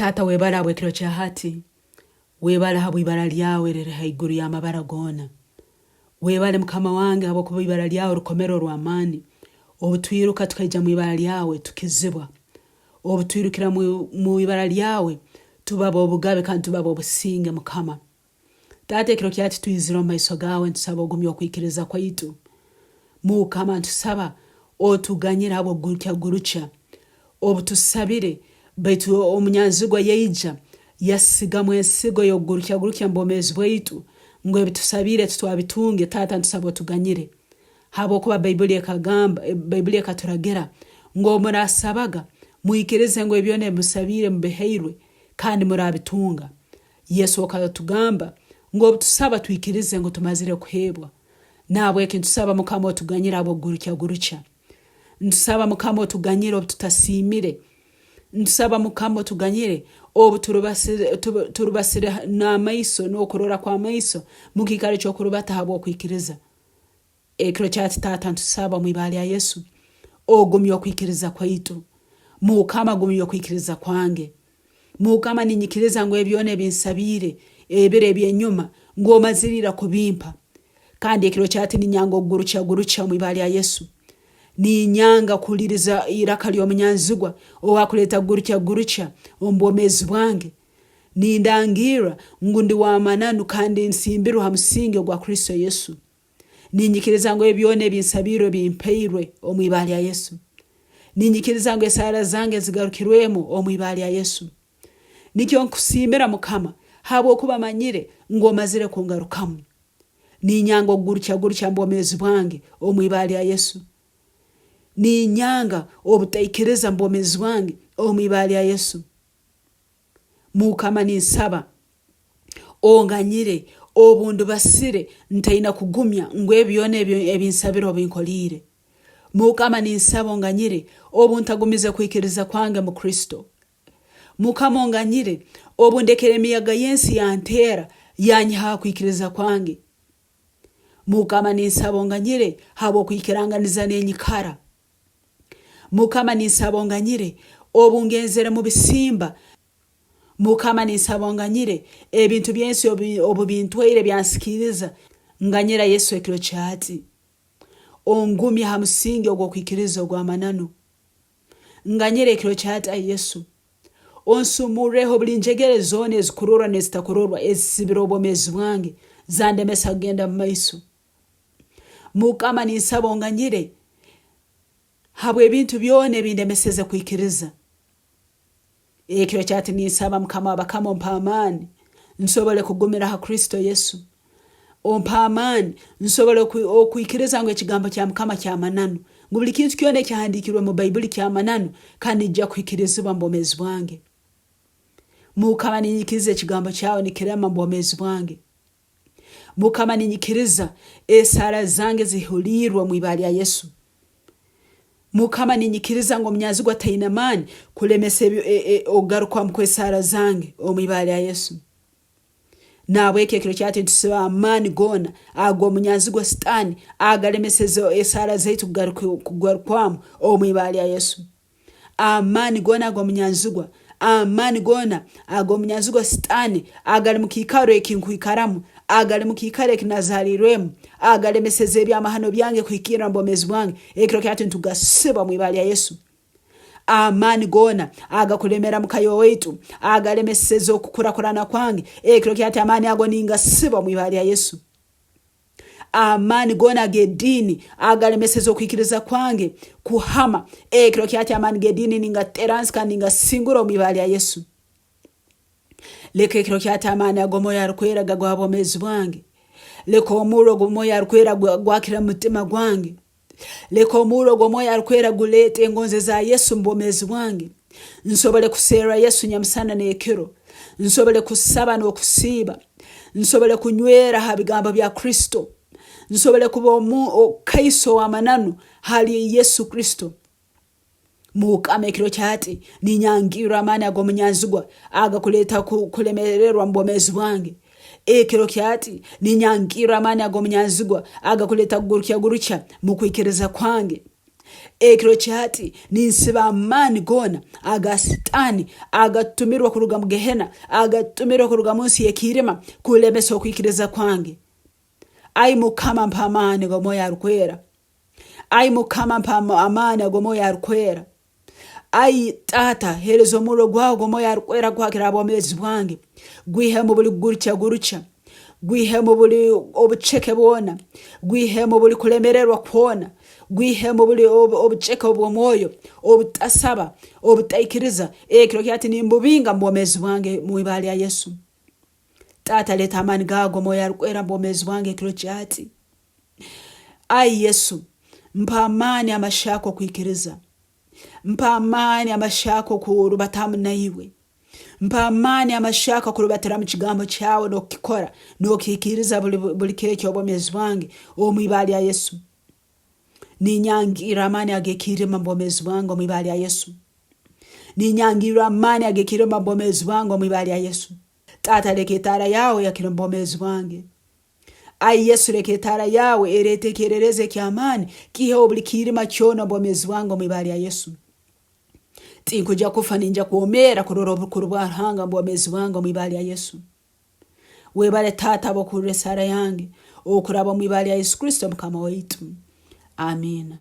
Tata webala habwekiro kya hati. Webala habwa ibara lyawe riri haiguru y'amabara gona. Webale mukama wange habwokuba ibara lyawe rukomero rw'amani. Obutwiruka tukaija mu ibara lyawe tukizibwa. Obutwirukira mu ibara lyawe tubaba obugabe kandi tubaba obusinge mukama. Tata ekiro kyati tuyizira mu maiso gawe ntusaba ogumya okuikiriza kwaitu. Mukama ntusaba otuganyira abo gurucha. Obutusabire baitu omunyanzigwa yeija yasiga mwensigo yo gurucha mbomezi bwaitu ngwe bitusabire tutwabitunge. Tata ntusaba otuganyire habo kuba Bible ekagamba Bible ekaturagira ngo murasabaga muikirize ngo ebyone musabire mbeheirwe kandi murabitunga. Yesu okatugamba ngo tusaba tuikirize ngo tumazire kuhebwa. Nabwe kintusaba mukama otuganyira abo gurucha. Ntusaba mukama otuganyire obututasimire. Ntusaba mukama otuganyire obuturubasire n'amaiso n'okurora kwa maiso mukikale cyo kurubata habo okuikiriza. Ekiro kyati tata ntusaba mu ibali ya Yesu ogumya okuikiriza kwaitu. Mukama gumya okuikiriza kwange. Mukama ninyikiriza ngo ebyone binsabire ebere byenyuma ngo mazirira kubimpa. Kandi ekiro kyati ninyango gurucha mu ibali ya Yesu. Ni nyanga kuliriza iraka ly'omunyanzigwa owakuleta gurucha ombomezi bwange. Ni ndangira ngundi wa mananu kandi nsimbiru hamusinge gwa Kristo Yesu. Ninyikiriza ngo ebyone binsabiro bimpeirwe omwibali ya Yesu. Ninyikiriza ngo esara zange zigarukirwemo omwibali ya Yesu. Nikyo nkusimira mukama habo kuba manyire ngo mazire kungarukamu. Ni nyango gurucha mbomezi bwange omwibali ya Yesu. Ni nyanga obutaikiriza mbomezi bwange omwibali ya Yesu. Mukama ninsaba onganyire obundu basire ntaina kugumya ngwe byone ebinsabiro binkolire. Mukama ninsaba onganyire obuntagumize kuikiriza kwange mu Kristo. Mukama onganyire obundekere miyaga yensi yantera yanyiha kuikiriza kwange. Mukama ninsaba onganyire habo kuikiranganiza n'enyikara. Mukama ninsaba onganyire obungenzere mu bisimba. Mukama ninsaba onganyire ebintu byensi obubintwere byansikiriza nganyira Yesu ekiro kyati. Ongumya hamusinge ogw'okuikiriza ogw'amananu. Nganyira ekiro kyati Yesu. Onsumureho buli njegere zone ezikurorwa nezitakurorwa ezisibira obwomezi bwange zandemesa kugenda mu maiso. Mukama ninsaba onganyire habwe ebintu byone bindemeseze kuikiriza. Ekiro kyati ninsaba mukama abakama ompamani nsobole kugumira ha Kristo Yesu. Ompamani nsobole okuikiriza ngo ekigambo kya mukama kya mananu. Ngo buli kintu kyone kyahandikirwe mu Bible kya mananu kandi jja kuikirizibwa mbomezi bwange. Mukama ninyikiriza ekigambo kyawe nikirema mbomezi bwange. Mukama ninyikiriza esara zange zihulirwa mu ibali ya Yesu. Mukama ninyikiriza ngo mnyazigwa tainamani kulemese ogarukwa mkwesara zange omwibali ya Yesu. Nabweke ekiro kyati ntusaba amani gona agwa mnyazigwa stani agalemeseze esara zaitu kugarukwamu omwibali ya Yesu. Amani gona agwa mnyazigwa. Amani gona agwa mnyazigwa stani agali mukikaro ekinkuikaramu agali mukikare kinazalirwemu agali meseze byamahano byange kuikira mbomezi bwange ekiro kyati ntugasiba mwibali ya Yesu. Amani gona agakulemera mukayo wetu agali meseze okukurakurana kwange ekiro kyati amani ago ningasiba mwibali ya Yesu. Amani gona gedini agali meseze okuikiriza kwange kuhama ekiro kyati amani gedini ningateranska ningasingura mwibali ya Yesu. Leke ekiro kyati amani agomoya arukwera gagwabomezi bwange. Leko omuro gomoya arukwera gwakira mutima gwange. Leko omuro gomoya arukwera gulete engonze za Yesu mbomezi bwange. Nsobole kusera Yesu nyamusana n'ekiro. Nsobole kusaba n'okusiba. Nsobole kunywera habigambo bya Kristo. Nsobole kuba okaiso amananu hali Yesu Kristo. Mukama ekiro kyati ninyangira amani ago munyanzigwa agakuleta kulemererwa mbomezi bwange. Ekiro kyati ninyangira amani ago munyanzigwa agakuleta gurucha mukuikiriza kwange. ekiro kyati ninsiba amani gona agasitani agatumirwa kuruga mu Gehena agatumirwa kuruga munsi yekirima kulemesa okuikiriza kwange. Ai mukama mpa amani go moyo arukwera. Ai mukama mpa amani go moyo arukwera. Ai tata herezo mulo gwago go moyo arukwera kwakira abomezi bwange. Gwihemo buli gurucha gwihemo buli obucheke bona, gwihemo buli kulemererwa kuona, gwihemo buli obucheke obwomoyo obutasaba obutaikiriza ekiro kyati nimbubinga mbomezi bwange mu ibali ya Yesu. Tata leta amani gago moyo arukwera mbomezi bwange ekiro kyati. Ai Yesu mpa amani amashako okuikiriza, mpa amani amashako kurubatamu na iwe, mpa amani amashaka kurubatira mu kigambo cyawe nokikora nokikiriza buli kire cyobomezi bwange mu ibali ya Yesu. Ninyangira amani agekirima mbomezi bwange mu ibali ya Yesu. Ninyangira amani agekirima mbomezi bwange mu ibali ya Yesu. Tata leketara yawe yakira mbomezi bwange. Ai Yesu leketara yawe eretekerereze kyamani kihe buli kirima cyona mbomezi bwange mu ibali ya Yesu. Tinkuja kufa ninja kuomera kurwa Ruhanga mbomezi bwange mu ibali ya Yesu. Webale tata bo kuresara yange okuraba mu ibali ya Yesu Kristo mukama waitu. Amen.